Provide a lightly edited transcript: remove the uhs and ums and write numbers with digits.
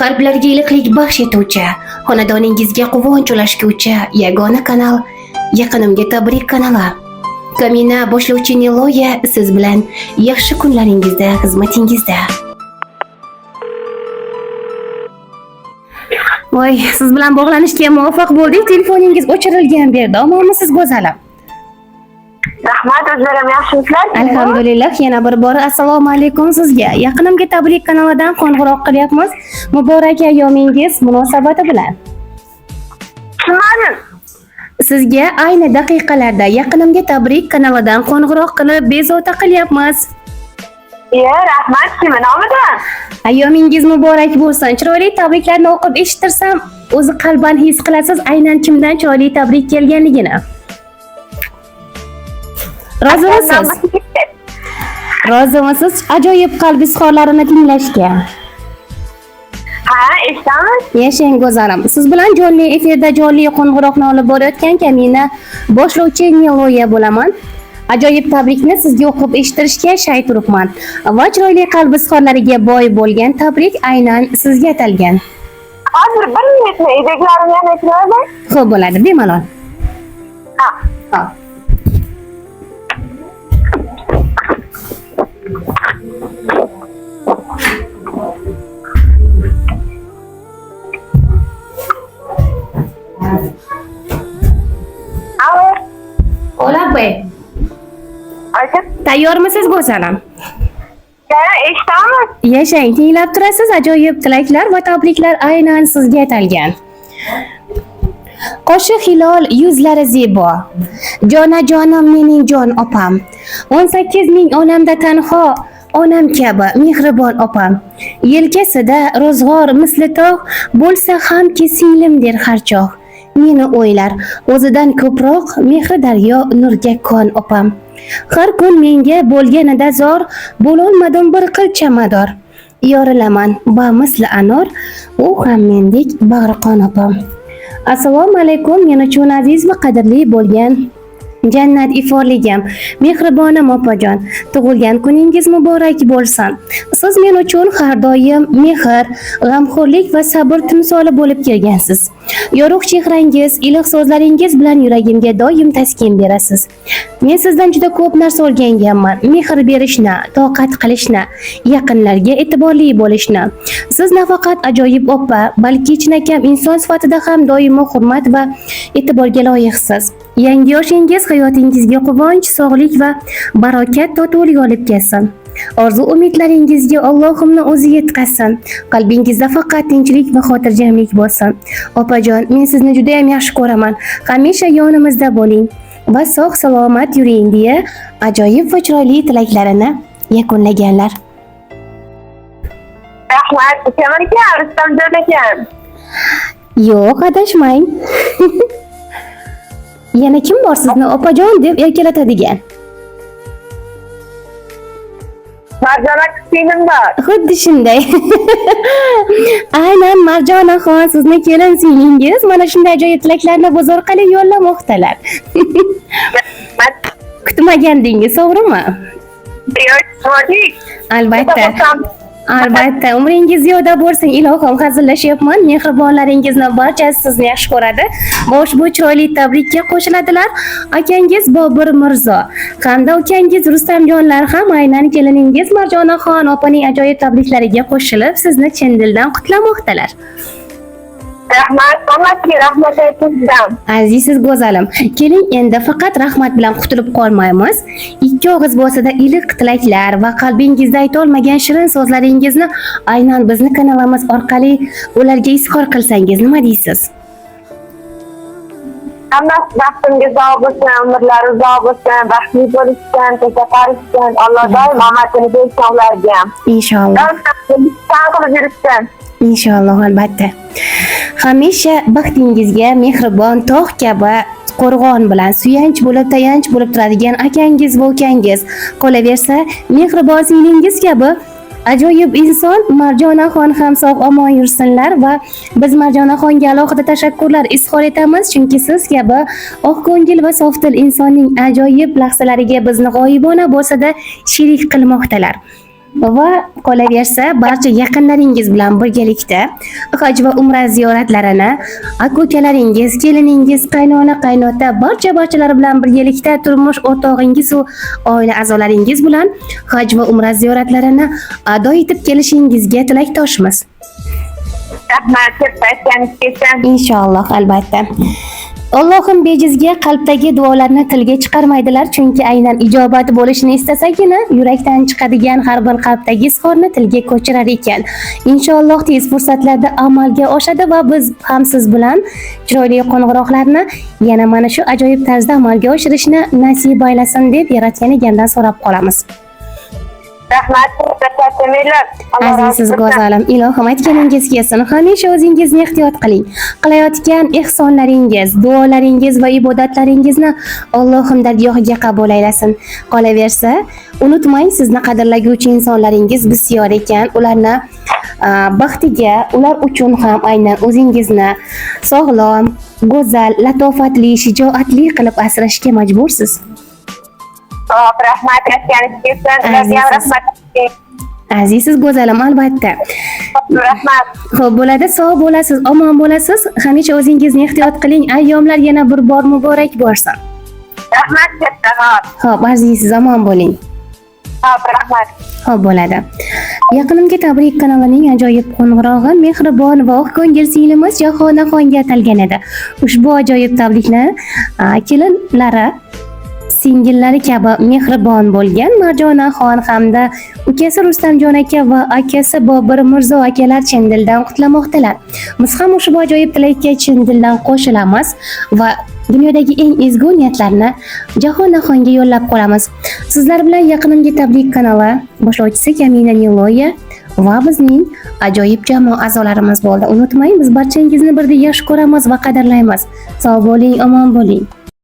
qalblarga iliqlik baxsh etuvchi, xonadoningizga quvonch ulashguvchi yagona kanal Yaqinimga tabrik kanali. Kamina boshlovchi Niloya siz bilan yaxshi kunlaringizda xizmatingizda. Voy, siz bilan bog'lanishga muvaffaq bo'ldik. Telefoningiz o'chirilgan berdi. Omonmisiz go'zalim? Rahmat, o'zlarim yaxshimisizlar? Alhamdulillah, yana bir bor assalomu alaykum sizga. Yaqinimga tabrik kanalidan qo'ng'iroq qilyapmiz. Muborak ayyomingiz munosabati bilan. Tushunmadim. Sizga ayni daqiqalarda Yaqinimga tabrik kanalidan qo'ng'iroq qilib bezovta qilyapmiz. Rahmat, kim nomidan? Ayyomingiz muborak bo'lsin. Chiroyli tabriklarni o'qib eshittirsam, o'zi qalban his qilasiz aynan kimdan chiroyli tabrik kelganligini. Rozimisiz? Rozimisiz ajoyib qalb izhorlarini tinglashga? Ha, eshitaman. Yashang go'zalim. Siz bilan jonli efirda jonli qo'ng'iroqni olib borayotgan Kamina boshlovchi Niloya bo'laman. Ajoyib tabrikni sizga o'qib eshittirishga shay turibman. Va chiroyli qalb izhorlariga boy bo'lgan tabrik aynan sizga atalgan. Hozir bir minutni edaklarimni yana aytmayman. Xo'p bo'ladi, bemalol. Ha. Hola, pues. Tayyormisiz go'zalim? Eshitaman. Yashang, tinglab turasiz. Ajoyib tilaklar va tabriklar aynan sizga atalgan. Qo'shiq hilol, yuzlari zebo. Jonajonim mening jon opam. 18 ming olamda tanho, onam kabi mehribon opam. Yelkasida ro'zg'or misli tog' bo'lsa hamki singlimdir har choq. Meni o'ylar, o'zidan ko'proq mehri daryo nurga kon opam. Har kun menga bo'lganida zor, bo'lolmadim bir qilcha mador. Yorilaman ba misli anor, u ham mendek bag'ri qon opam. Assalomu alaykum, men uchun aziz va qadrli bo'lgan jannat iforligim, mehribonim opajon. Tug'ilgan kuningiz muborak bo'lsin. Siz men uchun har doim mehr, g'amxo'rlik va sabr timsoli bo'lib kelgansiz. Yorug' chehrangiz, iliq so'zlaringiz bilan yuragimga doim taskin berasiz. Men sizdan juda ko'p narsa o'rganganman. Mehr berishni, toqat qilishni, yaqinlarga e'tiborli bo'lishni. Siz nafaqat ajoyib opa, balki chinakam inson sifatida ham doimo hurmat va e'tiborga loyiqsiz. Yangi yoshingiz hayotingizga quvonch, sog'lik va barokat totulik olib kelsin. Orzu umidlaringizga Allohimni o'zi yetkazsin. Qalbingizda faqat tinchlik va xotirjamlik bo'lsin. Opajon, men sizni juda ham yaxshi ko'raman. Hamisha yonimizda bo'ling va sog' salomat yuring deya ajoyib va chiroyli tilaklarini yakunlaganlar. Rahmat, Kamar aka, Rustamjon ekan. Yo'q, adashmang. Yana kim bor sizni opajon deb erkalatadigan? Marjona singlim bor. Xuddi shunday. Aynan Marjonaxon sizni kelin singlingiz mana shunday ajoyib tilaklarni biz orqali yo'llamoqdalar. Kutmagandingiz, to'g'rimi? Albatta. Albatta, umringiz ziyoda bo'lsin ilohim, hazillashyapman. Mehribonlaringizni barchasi sizni yaxshi ko'radi. Va ushbu chiroyli tabrikka qo'shiladilar akangiz Bobur Mirzo hamda ukangiz Rustamjonlar ham aynan keliningiz Marjonaxon opaning ajoyib tabriklariga qo'shilib sizni chin dildan qutlamoqdalar. Rahmat, hammaga rahmat aytdim. Azizsiz go'zalim. Keling, endi faqat rahmat bilan qutulib qolmaymiz. Ikki og'iz bo'lsa-da iliq tilaklar va qalbingizda ayta olmagan shirin so'zlaringizni aynan bizni kanalimiz orqali ularga izhor qilsangiz nima deysiz? Hammasi baxtingiz uzoq bo'lsin, umrlari uzoq bo'lsin, baxtli bo'lishsin, tezaklarishsin. Alloh doim omadini bersin ularga. Inshaalloh. Qilib yursin. Inshaalloh, albatta. Hamisha baxtingizga mehribon tog' kabi qo'rg'on bilan suyanch bo'lib, tayanch bo'lib turadigan akangiz va ukangiz, qolaversa mehribon singlingiz kabi ajoyib inson Marjonaxon ham sog' omon yursinlar va biz Marjonaxonga alohida tashakkurlar izhor etamiz, chunki siz kabi oqko'ngil va sofdil insonning ajoyib lahzalariga bizni g'oyibona bo'lsa-da sherik qilmoqdalar. va qolaversa barcha yaqinlaringiz bilan birgalikda haj va umra ziyoratlarini aka ukalaringiz, keliningiz, qaynona, qaynota barchalari bilan birgalikda turmush o'rtog'ingiz va oila a'zolaringiz bilan haj va umra ziyoratlarini ado etib kelishingizga tilakdoshmiz. Rahmat, katta aytganingiz Inshaalloh, albatta. Allohim bejizga qalbdagi duolarni tilga chiqarmaydilar, chunki aynan ijobat bo'lishini istasagina yurakdan chiqadigan har bir qalbdagi izhorni tilga ko'chirar ekan. Inshaalloh tez fursatlarda amalga oshadi va biz ham siz bilan chiroyli qo'ng'iroqlarni yana mana shu ajoyib tarzda amalga oshirishni nasib aylasin deb Yaratgan egamdan so'rab qolamiz. Rahmat, Azizsiz go'zalim, ilohim aytganingiz kelsin. Hamisha o'zingizni ehtiyot qiling. Qilayotgan ehsonlaringiz, duolaringiz va ibodatlaringizni Allohim dargohiga qabul aylasin. Qolaversa, unutmang, sizni qadrlaguvchi insonlaringiz bisyor ekan. Ularni baxtiga, ular uchun ham aynan o'zingizni sog'lom, go'zal, latofatli, shijoatli qilib asrashga majbursiz. Rahmat, aytganingiz rahmat. Azizsiz go'zalim, albatta. Rahmat. Xo'p, bo'ladi, sog' bo'lasiz, omon bo'lasiz. Hamisha o'zingizni ehtiyot qiling. Ayyomlar yana bir bor muborak bo'lsin. Rahmat, katta. Xo'p, azizsiz, omon bo'ling. Rahmat. Xo'p, bo'ladi. Yaqinimga tabrik kanalining ajoyib qo'ng'irog'i mehribon va oq ko'ngil singlimiz Jahonaxonga atalgan edi. Ushbu ajoyib tabrikni kelinlari singillari kabi mehribon bo'lgan Marjonaxon hamda ukasi Rustamjon aka va akasi Bobur Mirzo akalar chin dildan qutlamoqdalar. Biz ham ushbu ajoyib tilakka chin dildan qo'shilamiz va dunyodagi eng ezgu niyatlarni Jahonaxonga yo'llab qolamiz. Sizlar bilan Yaqinimga tabrik kanali boshlovchisi Kamina Niloya va bizning ajoyib jamoa a'zolarimiz bo'ldi. Unutmang, biz barchangizni birga yaxshi ko'ramiz va qadrlaymiz. Sog' bo'ling, omon bo'ling.